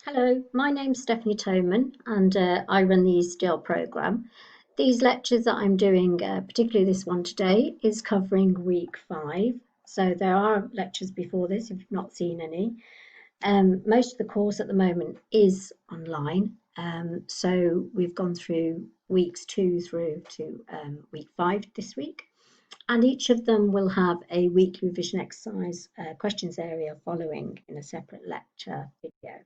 Hello, my name's Stephanie Toman and I run the ICDL programme. These lectures that I'm doing, particularly this one today, is covering week 5. So there are lectures before this if you've not seen any. Most of the course at the moment is online. So we've gone through weeks 2 through to week 5 this week. And each of them will have a weekly revision exercise questions area following in a separate lecture video.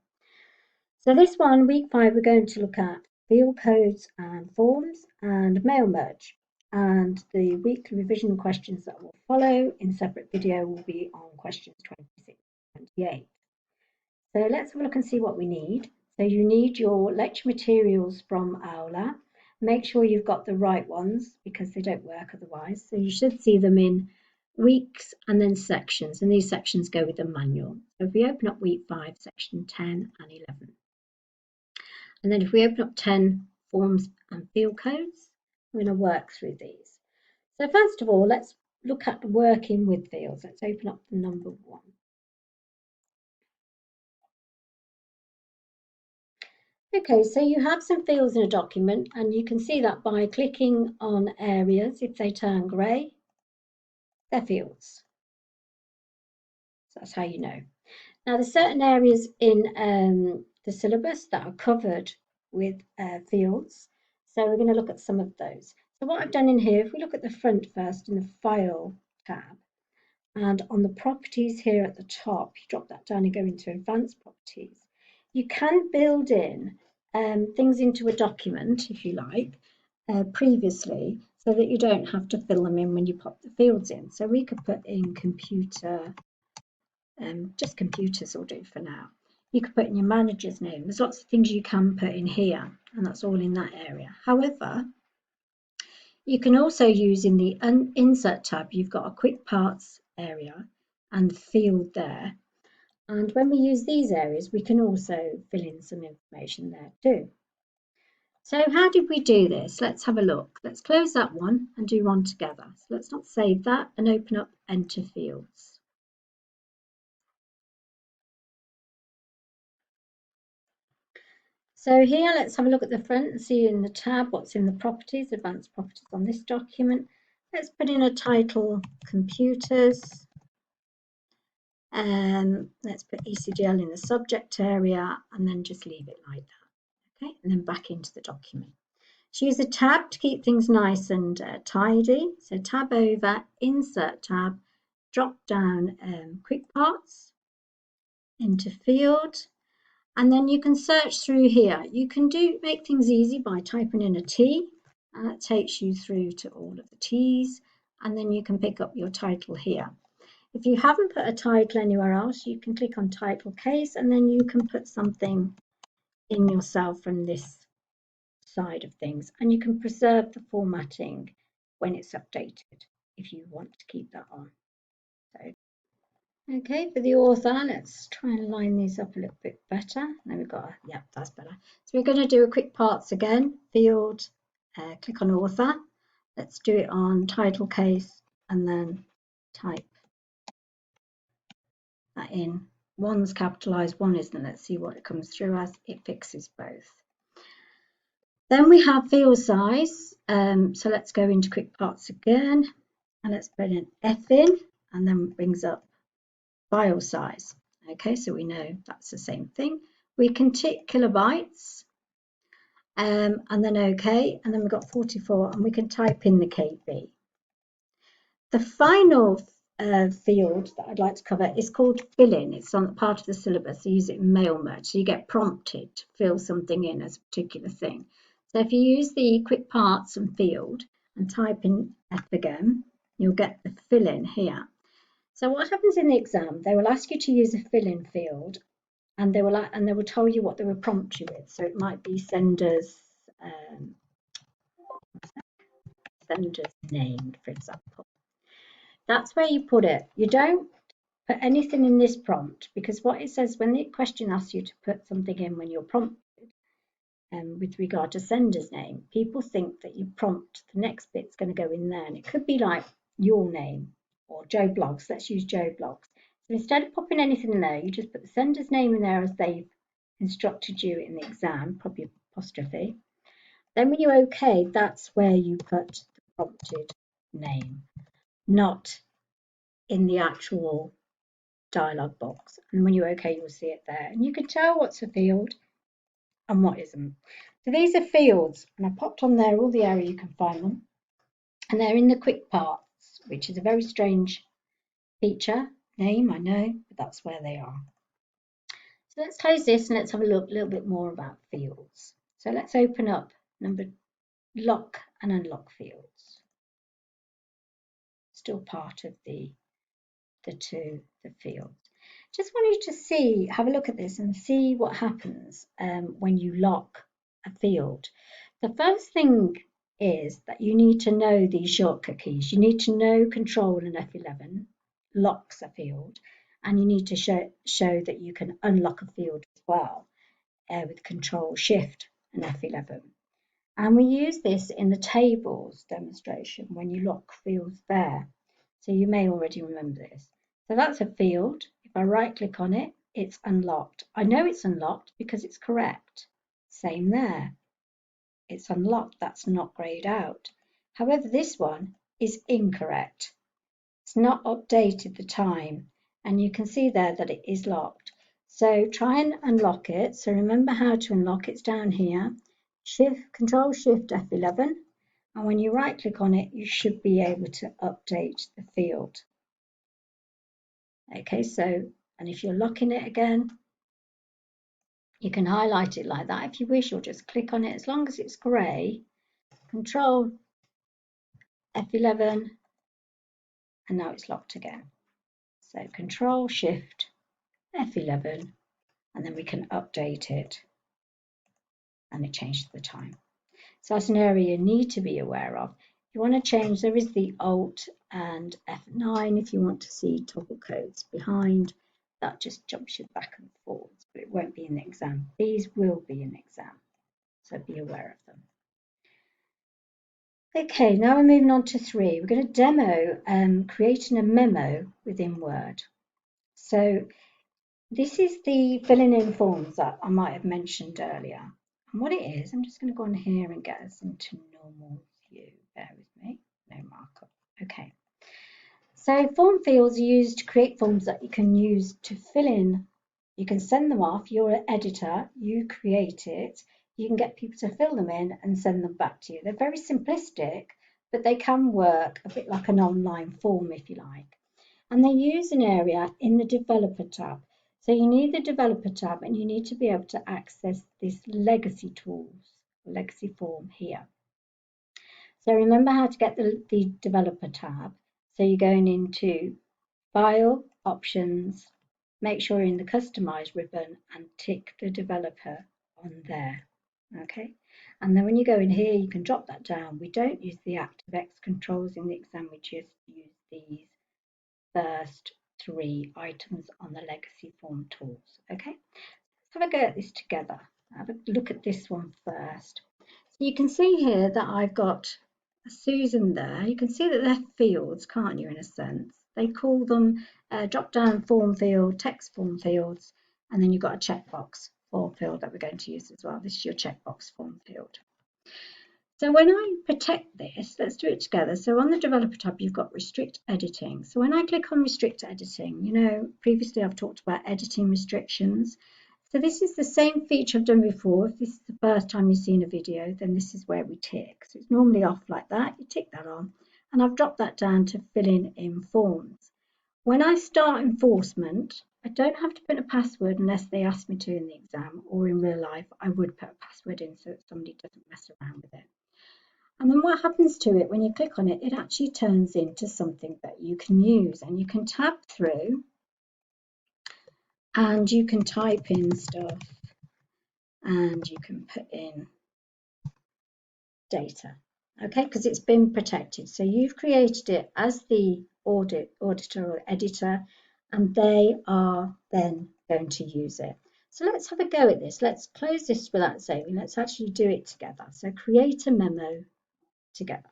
So this one, week 5, we're going to look at field codes and forms and mail merge. And the weekly revision questions that will follow in separate video will be on questions 26 and 28. So let's have a look and see what we need. So you need your lecture materials from Aula. Make sure you've got the right ones because they don't work otherwise. So you should see them in weeks and then sections, and these sections go with the manual. So if we open up week 5, section 10 and 11. And then if we open up 10 forms and field codes, we're going to work through these. So first of all, let's look at working with fields. Let's open up the number 1. Okay, so you have some fields in a document, and you can see that by clicking on areas. If they turn grey, they're fields. So that's how you know. Now, there's certain areas in the syllabus that are covered with fields. So we're going to look at some of those. So what I've done in here, if we look at the front first in the File tab, and on the Properties here at the top, you drop that down and go into Advanced Properties. You can build in things into a document, if you like, previously, so that you don't have to fill them in when you pop the fields in. So we could put in computer, just computers will do for now. You could put in your manager's name. There's lots of things you can put in here, and that's all in that area. However, you can also use in the Insert tab, you've got a Quick Parts area and field there. And when we use these areas, we can also fill in some information there too. So how did we do this? Let's have a look. Let's close that one and do one together. So let's not save that and open up Enter Fields. So here, let's have a look at the front and see in the tab what's in the properties, advanced properties on this document. Let's put in a title, computers. Let's put ICDL in the subject area and then just leave it like that. Okay, and then back into the document. So use a tab to keep things nice and tidy. So tab over, insert tab, drop down quick parts into field, and then you can search through here. You can make things easy by typing in a T, and that takes you through to all of the T's, and then you can pick up your title here. If you haven't put a title anywhere else, you can click on title case, and then you can put something in yourself from this side of things, and you can preserve the formatting when it's updated if you want to keep that on. So, okay, for the author, let's try and line these up a little bit better. Then we've got, yeah, that's better. So we're going to do a quick parts again, field, click on author. Let's do it on title case and then type that in. One's capitalized, one isn't. Let's see what it comes through as. It fixes both. Then we have field size. So let's go into quick parts again, and let's put an F in, and then it brings up file size. Okay, so we know that's the same thing. We can tick kilobytes, and then OK, and then we've got 44, and we can type in the KB. The final field that I'd like to cover is called fill in. It's on part of the syllabus. You use it in mail merge, so you get prompted to fill something in as a particular thing. So if you use the quick parts and field and type in F again, you'll get the fill in here. So what happens in the exam? They will ask you to use a fill in field, and they will tell you what they will prompt you with. So it might be sender's name, for example. That's where you put it. You don't put anything in this prompt, because what it says when the question asks you to put something in when you're prompted, with regard to sender's name, people think that you prompt the next bit's going to go in there, and it could be like your name or Joe Blogs. Let's use Joe Blogs. So instead of popping anything in there, you just put the sender's name in there as they've instructed you in the exam, probably apostrophe. Then when you OK, that's where you put the prompted name, not in the actual dialog box. And when you OK, you'll see it there. And you can tell what's a field and what isn't. So these are fields, and I popped on there all the area you can find them. And they're in the quick parts, which is a very strange feature name, I know, but that's where they are. So let's close this and let's have a look a little bit more about fields. So let's open up lock and unlock fields. Still part of the fields. Just want you to have a look at this and see what happens when you lock a field. The first thing is that you need to know these shortcut keys. You need to know Control and F11 locks a field, and you need to show that you can unlock a field as well with Control Shift and F11. And we use this in the tables demonstration when you lock fields there. So you may already remember this. So that's a field. If I right click on it, it's unlocked. I know it's unlocked because it's correct. Same there. It's unlocked, that's not grayed out. However, this one is incorrect. It's not updated the time, and you can see there that it is locked. So try and unlock it. So remember how to unlock it's down here. Control Shift F11, and when you right click on it, you should be able to update the field. Okay, so, and if you're locking it again, you can highlight it like that if you wish, or just click on it as long as it's grey. Control F11, and now it's locked again. So Control Shift F11, and then we can update it, and it changes the time. So that's an area you need to be aware of. If you want to change, there is the Alt and F9 if you want to see toggle codes behind. That just jumps you back and forwards, but it won't be in the exam. These will be in the exam, so be aware of them. Okay, now we're moving on to 3. We're going to demo creating a memo within Word. So this is the filling in forms that I might have mentioned earlier. And what it is, I'm just going to go on here and get us into normal view. Bear with me, no markup. Okay. So form fields are used to create forms that you can use to fill in. You can send them off, you're an editor, you create it, you can get people to fill them in and send them back to you. They're very simplistic, but they can work a bit like an online form if you like. And they use an area in the developer tab. So you need the developer tab and you need to be able to access this legacy tools, legacy form here. So remember how to get the developer tab. So you're going into File, Options, make sure you're in the Customize ribbon and tick the developer on there. Okay, and then when you go in here, you can drop that down. We don't use the ActiveX controls in the exam, we just use these first 3 items on the legacy form tools. Okay, let's have a go at this together. Have a look at this one first. So you can see here that I've got a Susan there. You can see that they're fields, can't you, in a sense? They call them drop down form field, text form fields, and then you've got a checkbox form field that we're going to use as well. This is your checkbox form field. So when I protect this, let's do it together. So on the developer tab, you've got restrict editing. So when I click on restrict editing, you know, previously I've talked about editing restrictions. So this is the same feature I've done before. If this is the first time you've seen a video, then this is where we tick. So it's normally off like that. You tick that on, and I've dropped that down to filling in forms. When I start enforcement, I don't have to put a password unless they ask me to in the exam, or in real life, I would put a password in so that somebody doesn't mess around with it. And then what happens to it when you click on it, it actually turns into something that you can use, and you can tab through and you can type in stuff and you can put in data, okay, because it's been protected. So you've created it as the auditor or editor, and they are then going to use it. So let's have a go at this. Let's close this without saving. Let's actually do it together. So create a memo together.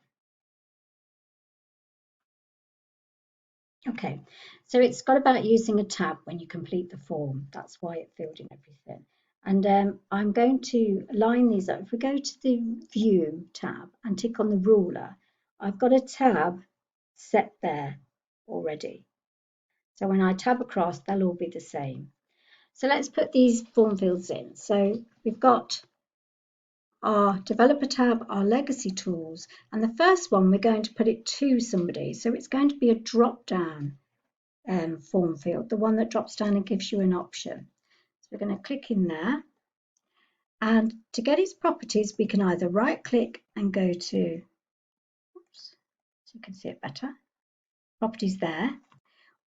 Okay, so it's got about using a tab when you complete the form. That's why it filled in everything. And I'm going to line these up. If we go to the View tab and tick on the ruler, I've got a tab set there already. So when I tab across, they'll all be the same. So let's put these form fields in. So we've got our developer tab, our legacy tools, and the first one we're going to put it to somebody. So it's going to be a drop down form field, the one that drops down and gives you an option. So we're going to click in there, and to get its properties we can either right click and go to, oops, so you can see it better, properties there,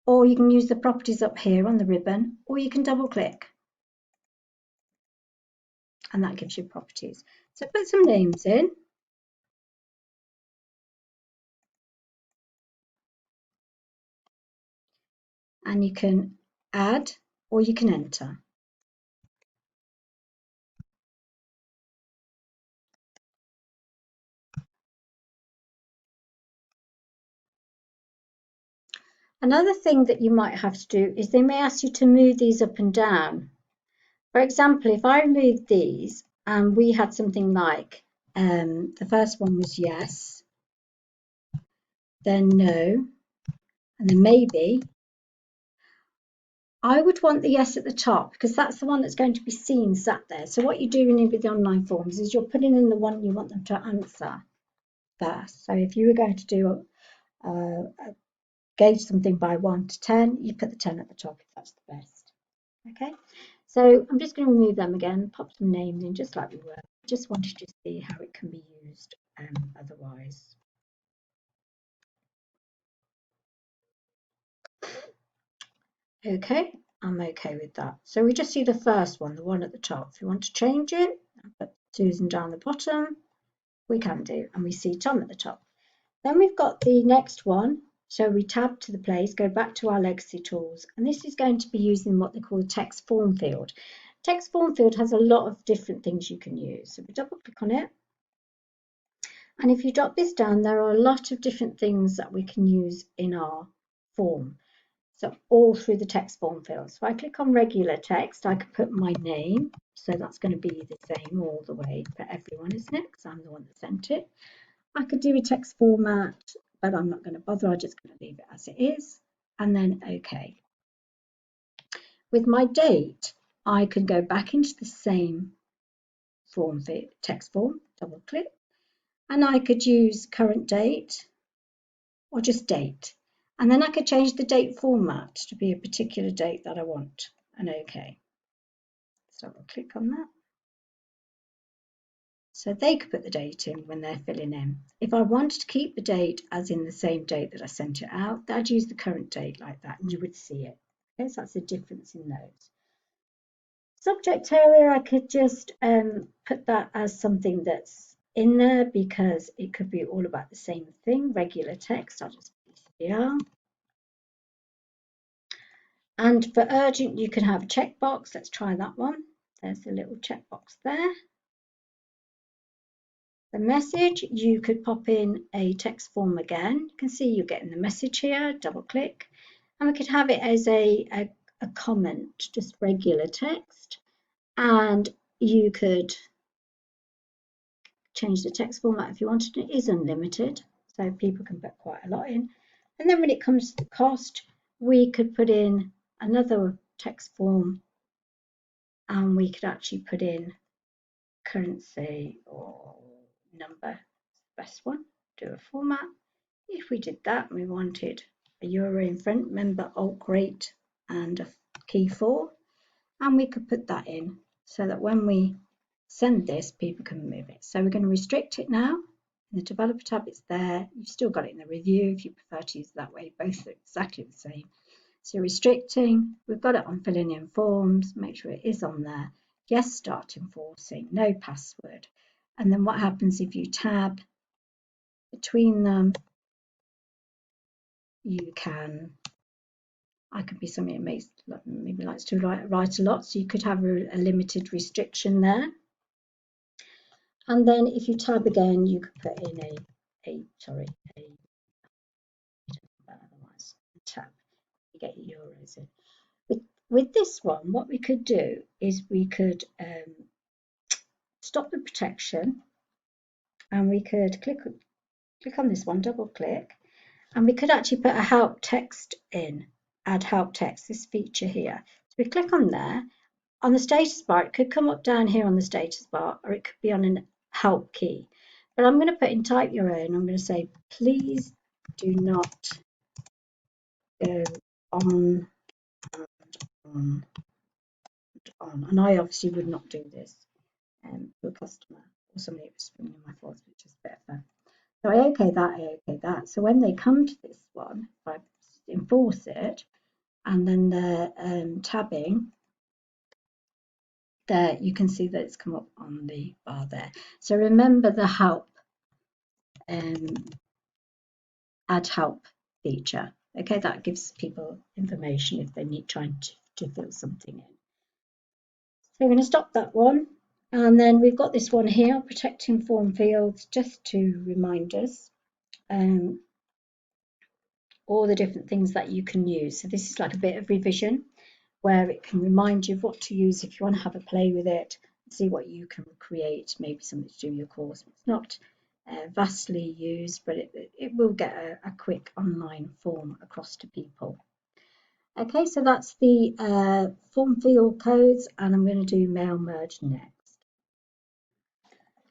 or you can use the properties up here on the ribbon, or you can double click and that gives you properties. So put some names in. And you can add or you can enter. Another thing that you might have to do is they may ask you to move these up and down. For example, if I moved these and we had something like the first one was yes, then no, and then maybe, I would want the yes at the top because that's the one that's going to be seen sat there. So what you're doing with the online forms is you're putting in the one you want them to answer first. So if you were going to do gauge something by 1 to 10, you put the 10 at the top if that's the best. Okay, so I'm just going to remove them again, pop some names in just like we were. Just wanted to see how it can be used otherwise. Okay, I'm okay with that. So we just see the first one, the one at the top. If you want to change it, put Susan down the bottom, we can do, and we see Tom at the top. Then we've got the next one. So we tab to the place, go back to our legacy tools, and this is going to be using what they call a text form field. Text form field has a lot of different things you can use. So we double click on it. And if you drop this down, there are a lot of different things that we can use in our form. So all through the text form field. So I click on regular text, I could put my name. So that's going to be the same all the way for everyone, isn't it? Because I'm the one that sent it. I could do a text format, but I'm not going to bother. I'm just going to leave it as it is. And then OK. With my date, I can go back into the same form, text form, double click, and I could use current date or just date. And then I could change the date format to be a particular date that I want, and OK. So I'll click on that. So they could put the date in when they're filling in. If I wanted to keep the date as in the same date that I sent it out, I'd use the current date like that and you would see it. Okay, so that's the difference in those. Subject area, I could just put that as something that's in there because it could be all about the same thing. Regular text, I'll just put ICDL. And for urgent, you can have a checkbox. Let's try that one. There's the little checkbox there. The message, you could pop in a text form again. You can see you're getting the message here, double click. And we could have it as a comment, just regular text. And you could change the text format if you wanted. It is unlimited, so people can put quite a lot in. And then when it comes to the cost, we could put in another text form and we could actually put in currency or number, best one, do a format. If we did that, we wanted a euro in front, remember alt great and a key 4, and we could put that in so that when we send this, people can move it. So we're going to restrict it now. In the developer tab, it's there. You've still got it in the review if you prefer to use it that way. Both are exactly the same. So restricting, we've got it on filling in forms. Make sure it is on there. Yes, start enforcing, no password. And then what happens if you tab between them? You can, I could be something that makes, maybe likes to write a lot. So you could have a limited restriction there. And then if you tab again, you could put in a tab. You get your euros in. with this one, what we could do is we could stop the protection, and we could click on this one, double click, and we could actually put a help text in, add help text, this feature here. So we click on there. On the status bar, it could come up down here on the status bar, or it could be on a help key. But I'm going to put in type your own. I'm going to say, please do not go on and on. And I obviously would not do this to a customer or somebody who was spinning my thoughts, which is a bit of fun. So I OK that. So when they come to this one, if I enforce it, and then the tabbing, there you can see that it's come up on the bar there. So remember the help, add help feature. Okay, that gives people information if they need trying to fill something in. So we're going to stop that one. And then we've got this one here, protecting form fields, just to remind us all the different things that you can use. So this is like a bit of revision where it can remind you of what to use if you want to have a play with it, see what you can create, maybe something to do with your course. It's not vastly used, but it will get a quick online form across to people. Okay, so that's the form field codes, and I'm going to do mail merge next.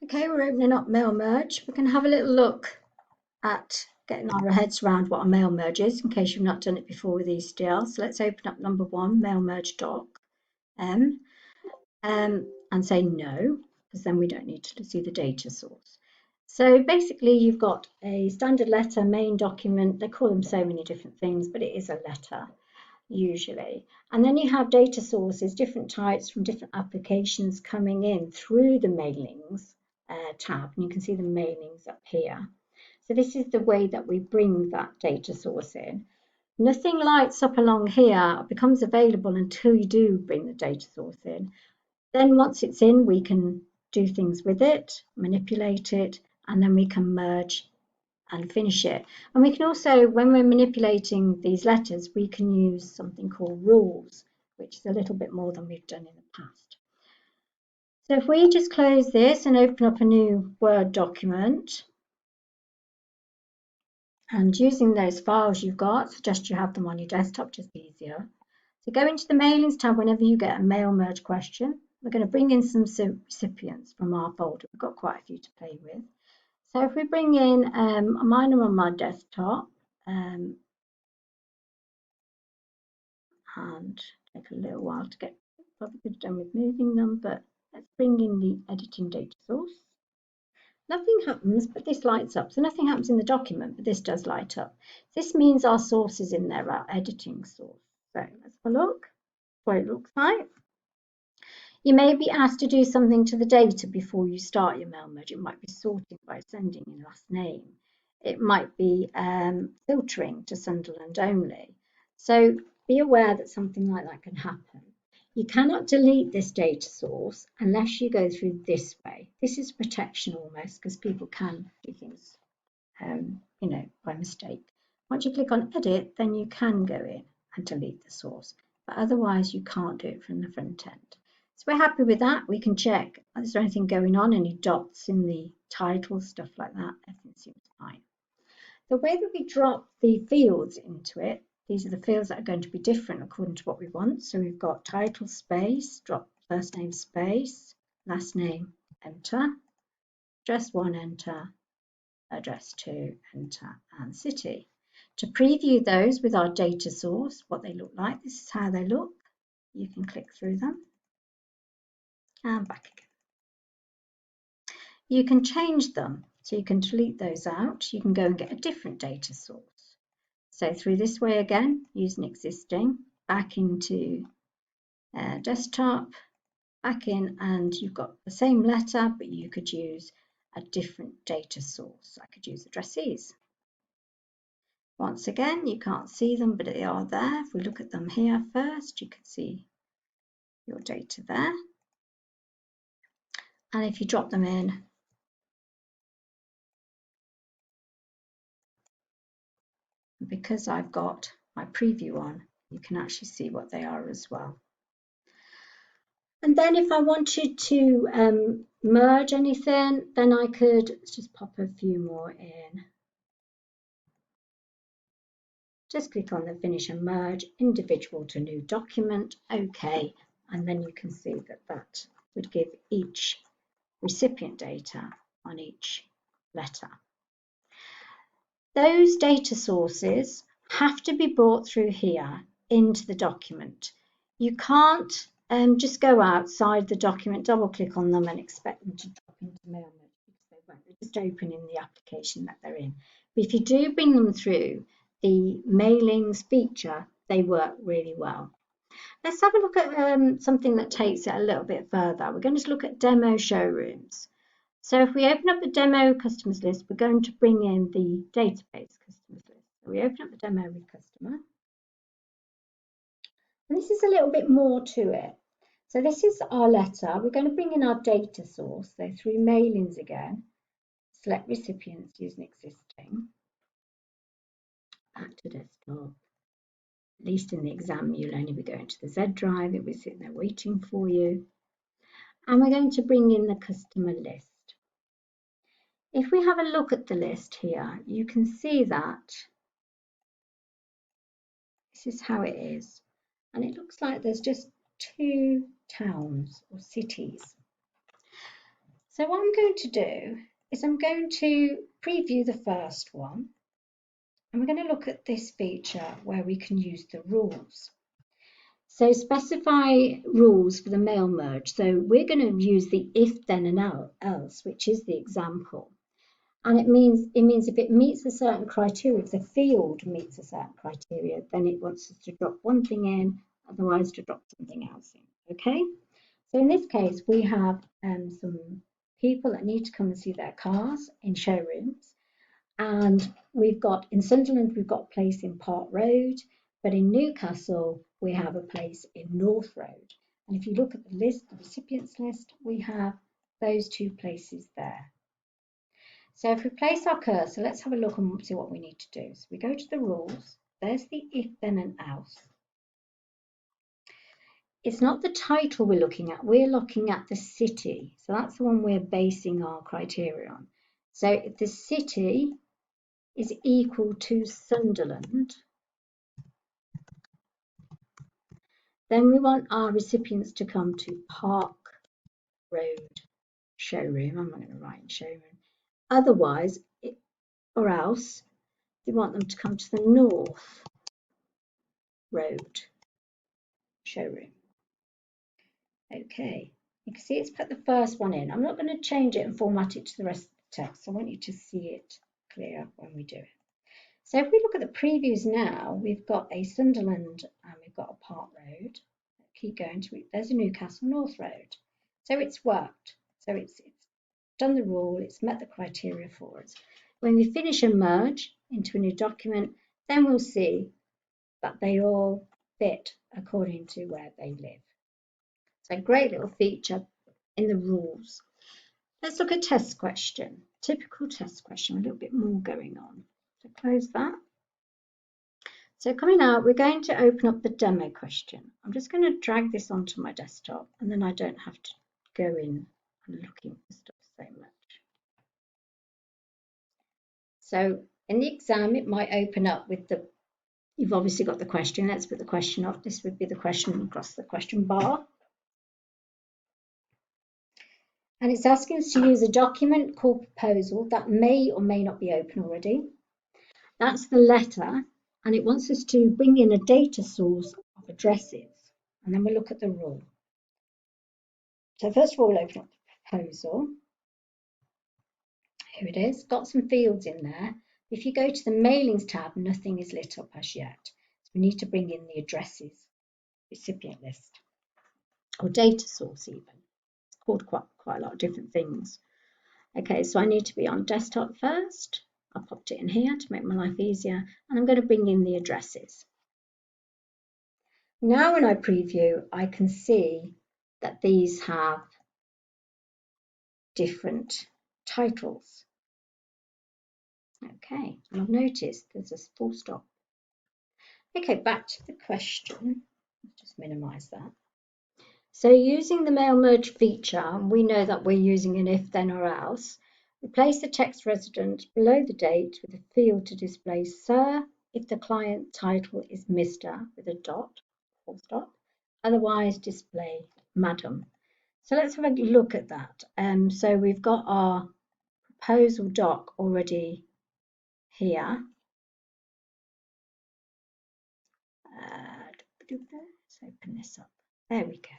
Okay, we're opening up mail merge. We can have a little look at getting our heads around what a mail merge is, in case you've not done it before with ICDL. So let's open up number 1, mail merge doc, and say no, because then we don't need to see the data source. So basically you've got a standard letter, main document. They call them so many different things, but it is a letter usually. And then you have data sources, different types from different applications coming in through the mailings tab, and you can see the mailings up here. So this is the way that we bring that data source in. Nothing lights up along here, becomes available until you do bring the data source in. Then once it's in, we can do things with it, manipulate it, and then we can merge and finish it. And we can also, when we're manipulating these letters, we can use something called rules, which is a little bit more than we've done in the past. So if we just close this and open up a new Word document, and using those files you've got, suggest you have them on your desktop, just easier. So go into the mailings tab whenever you get a mail merge question. We're going to bring in some recipients from our folder. We've got quite a few to play with. So if we bring in mine are on my desktop, and take a little while to get, probably could have done with moving them, but let's bring in the editing data source. Nothing happens, but this lights up. So nothing happens in the document, but this does light up. This means our source is in there, our editing source. So let's have a look what it looks like. You may be asked to do something to the data before you start your mail merge. It might be sorting by sending your last name. It might be filtering to Sunderland only. So be aware that something like that can happen. You cannot delete this data source unless you go through this way. This is protection almost, because people can do things, by mistake. Once you click on edit, then you can go in and delete the source, but otherwise you can't do it from the front end. So we're happy with that. We can check, is there anything going on, any dots in the title, stuff like that. Everything seems fine. The way that we drop the fields into it, these are the fields that are going to be different according to what we want. So we've got title space, drop first name space, last name, enter, address 1, enter, address 2, enter, and city. To preview those with our data source, what they look like, this is how they look. You can click through them and back again. You can change them, so you can delete those out. You can go and get a different data source. So through this way again, using existing, back into desktop, back in, and you've got the same letter, but you could use a different data source. I could use addressees. Once again, you can't see them, but they are there. If we look at them here first, you can see your data there. And if you drop them in, because I've got my preview on, You can actually see what they are as well. And then if I wanted to merge anything, then I could, let's just pop a few more in. Just click on the finish and merge, individual to new document, OK. And then you can see that that would give each recipient data on each letter. Those data sources have to be brought through here into the document. You can't just go outside the document, double click on them and expect them to drop into MailMerge because they won't. They're just open in the application that they're in. But if you do bring them through the mailings feature, they work really well. Let's have a look at something that takes it a little bit further. We're going to look at demo showrooms. So if we open up the demo customers list, we're going to bring in the database customers list. So we open up the demo with customer. And this is a little bit more to it. So this is our letter. We're going to bring in our data source. So through mailings again, select recipients using existing. Back to desktop. At least in the exam, you'll only be going to the Z drive. It'll be sitting there waiting for you. And we're going to bring in the customer list. If we have a look at the list here, you can see that this is how it is. And it looks like there's just 2 towns or cities. So what I'm going to do is I'm going to preview the first one. And we're going to look at this feature where we can use the rules. So specify rules for the mail merge. So we're going to use the if, then, and else, which is the example. And it means if it meets a certain criteria, if the field meets a certain criteria, then it wants us to drop one thing in, otherwise to drop something else in. Okay? So in this case, we have some people that need to come and see their cars in showrooms. And we've got, in Sunderland, we've got a place in Park Road, but in Newcastle, we have a place in North Road. And if you look at the list, the recipients list, we have those 2 places there. So if we place our cursor, let's have a look and see what we need to do. So we go to the rules, there's the if, then, and else. It's not the title we're looking at, we're looking at the city. So that's the one we're basing our criteria on. So if the city is equal to Sunderland, then we want our recipients to come to Park Road Showroom. I'm not going to write in showroom. Otherwise, or else, we want them to come to the North Road Showroom. Okay, you can see it's put the first one in. I'm not going to change it and format it to the rest of the text. I want you to see it clear when we do it. So if we look at the previews now, we've got a Sunderland and we've got a Park Road. Keep going to it. There's a Newcastle North Road. So it's worked. So it's done the rule. It's met the criteria for us. When we finish and merge into a new document, then we'll see that they all fit according to where they live. So a great little feature in the rules. Let's look at test question. Typical test question, a little bit more going on. So close that. So coming out, we're going to open up the demo question. I'm just going to drag this onto my desktop and then I don't have to go in and looking for stuff so much. So in the exam, it might open up with the, you've obviously got the question. Let's put the question up. This would be the question across the question bar. And it's asking us to use a document called proposal that may or may not be open already. That's the letter. And it wants us to bring in a data source of addresses. And then we'll look at the rule. So first of all, we'll open up the proposal. Here it is, got some fields in there. If you go to the mailings tab, nothing is lit up as yet. So we need to bring in the addresses, recipient list, or data source even. It's called quite a lot of different things. Okay, so I need to be on desktop first. I popped it in here to make my life easier, and I'm going to bring in the addresses. Now when I preview, I can see that these have different titles. Okay, and I've noticed there's a full stop. Okay, back to the question. Just minimize that. So using the mail merge feature, we know that we're using an if, then, or else. Replace the text resident below the date with a field to display Sir if the client title is Mr. with a dot, full stop. Otherwise, display Madam. So let's have a look at that. So we've got our proposal doc already here. Let's open this up. There we go.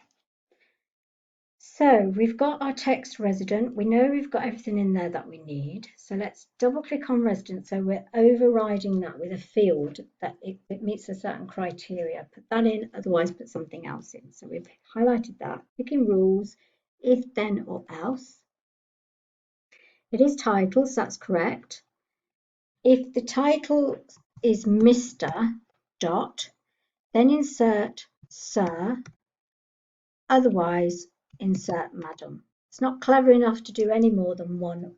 So we've got our text resident. We know we've got everything in there that we need. So let's double click on resident. So we're overriding that with a field that it meets a certain criteria. Put that in, otherwise put something else in. So we've highlighted that. Picking rules, if, then, or else. It is title, so that's correct. If the title is Mr. dot, then insert Sir, otherwise insert Madam. It's not clever enough to do any more than one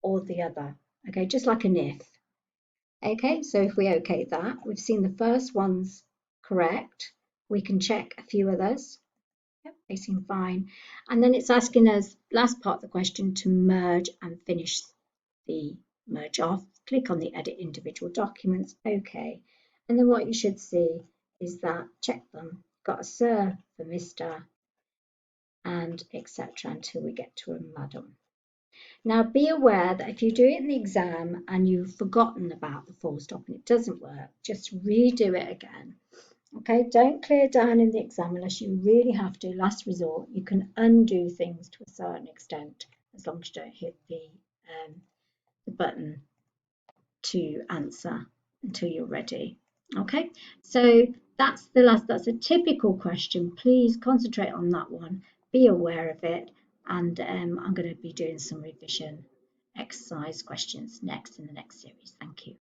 or the other. Okay, just like an if. Okay, so if we okay that, we've seen the first one's correct. We can check a few others. Yep, they seem fine. And then it's asking us, last part of the question, to merge and finish the merge off. Click on the edit individual documents. Okay. And then what you should see is that check them. Got a Sir for Mr. and etc. until we get to a Madam. Now be aware that if you do it in the exam and you've forgotten about the full stop and it doesn't work, just redo it again. Okay, don't clear down in the exam unless you really have to. Last resort, you can undo things to a certain extent as long as you don't hit the button to answer until you're ready. Okay, so that's a typical question. Please concentrate on that one, be aware of it, and I'm going to be doing some revision exercise questions next in the next series. Thank you.